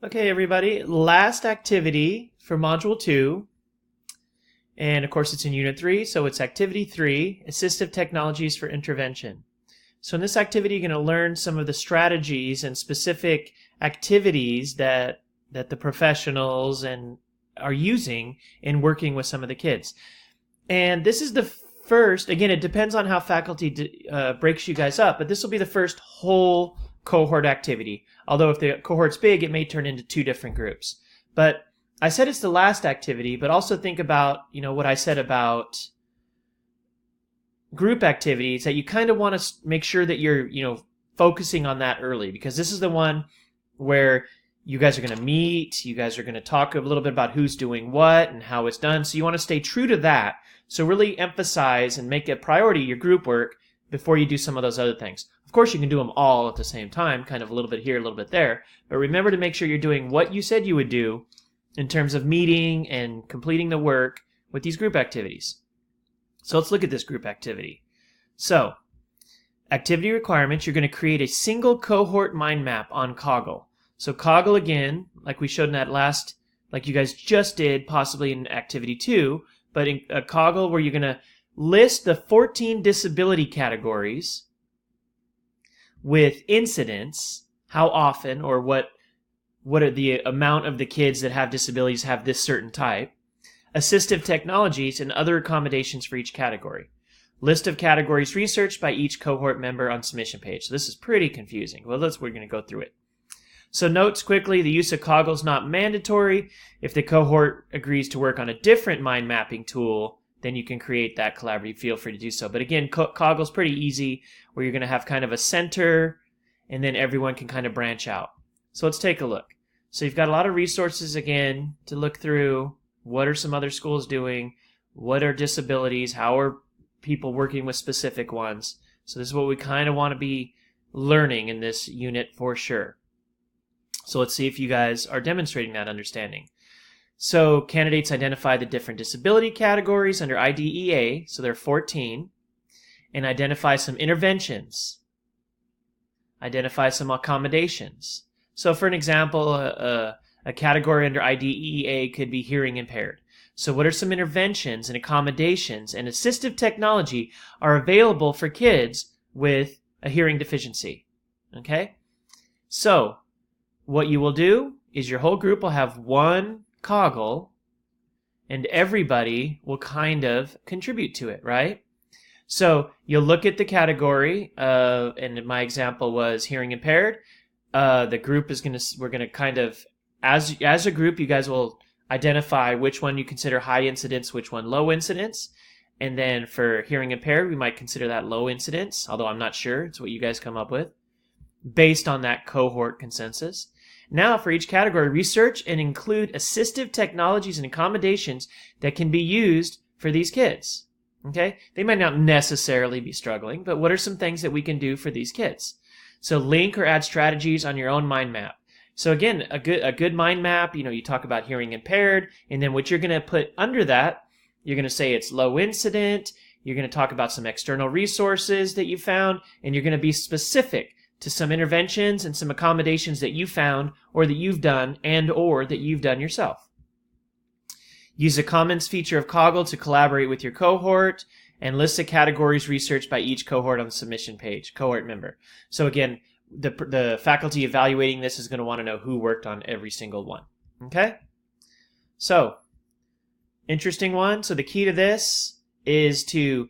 Okay, everybody, last activity for Module 2, and of course it's in Unit 3, so it's Activity 3, Assistive Technologies for Intervention. So in this activity, you're going to learn some of the strategies and specific activities that the professionals are using in working with some of the kids. And this is the first, again, it depends on how faculty breaks you guys up, but this will be the first whole cohort activity. Although if the cohort's big, it may turn into 2 different groups. But I said it's the last activity, but also think about, what I said about group activities, that you kind of want to make sure that you're, focusing on that early, because this is the one where you guys are going to meet, you guys are going to talk a little bit about who's doing what and how it's done. So you want to stay true to that. So really emphasize and make a priority your group work before you do some of those other things. Of course, you can do them all at the same time, kind of a little bit here, a little bit there. But remember to make sure you're doing what you said you would do in terms of meeting and completing the work with these group activities. So let's look at this group activity. So, activity requirements, you're going to create a single cohort mind map on Kaggle. So Kaggle, again, like we showed in that last, like you guys just did, possibly in Activity 2, but in a Kaggle where you're going to list the 14 disability categories with incidents, how often or what are the amount of the kids that have disabilities have this certain type, assistive technologies, and other accommodations for each category. List of categories researched by each cohort member on submission page. So this is pretty confusing. Well, we're going to go through it. So notes quickly, the use of Kaggle is not mandatory. If the cohort agrees to work on a different mind mapping tool, then you can create that collaborative. Feel free to do so. But again, Kaggle's pretty easy, where you're going to have kind of a center, and then everyone can kind of branch out. So let's take a look. So you've got a lot of resources, again, to look through. What are some other schools doing? What are disabilities? How are people working with specific ones? So this is what we kind of want to be learning in this unit for sure. So let's see if you guys are demonstrating that understanding. So candidates identify the different disability categories under IDEA, so there are 14, and identify some interventions. Identify some accommodations. So for an example, a category under IDEA could be hearing impaired. So what are some interventions and accommodations and assistive technology are available for kids with a hearing deficiency? Okay? So what you will do is your whole group will have one Kaggle, and everybody will kind of contribute to it, right? So you'll look at the category, and my example was hearing impaired. The group is we're gonna kind of, as a group, you guys will identify which one you consider high incidence, which one low incidence. And then for hearing impaired, we might consider that low incidence, although I'm not sure. It's what you guys come up with based on that cohort consensus. Now, for each category, research and include assistive technologies and accommodations that can be used for these kids. Okay? They might not necessarily be struggling, but what are some things that we can do for these kids? So link or add strategies on your own mind map. So again, a good mind map, you talk about hearing impaired, and then what you're going to put under that, you're going to say it's low incident, you're going to talk about some external resources that you found, and you're going to be specific to some interventions and some accommodations that you found or that you've done and or that you've done yourself. Use the Commons feature of Kaggle to collaborate with your cohort and list the categories researched by each cohort on the submission page, cohort member. So again, the faculty evaluating this is going to want to know who worked on every single one. Okay? So, interesting one. So the key to this is to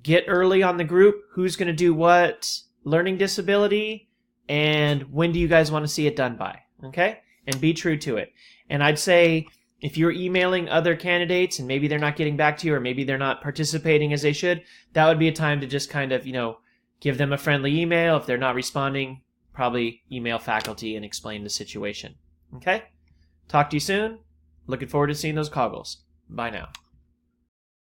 get early on the group, who's going to do what, learning disability, and when do you guys want to see it done by, okay? And be true to it. And I'd say if you're emailing other candidates and maybe they're not getting back to you or maybe they're not participating as they should, that would be a time to just kind of, give them a friendly email. If they're not responding, probably email faculty and explain the situation, okay? Talk to you soon. Looking forward to seeing those Kaggles. Bye now.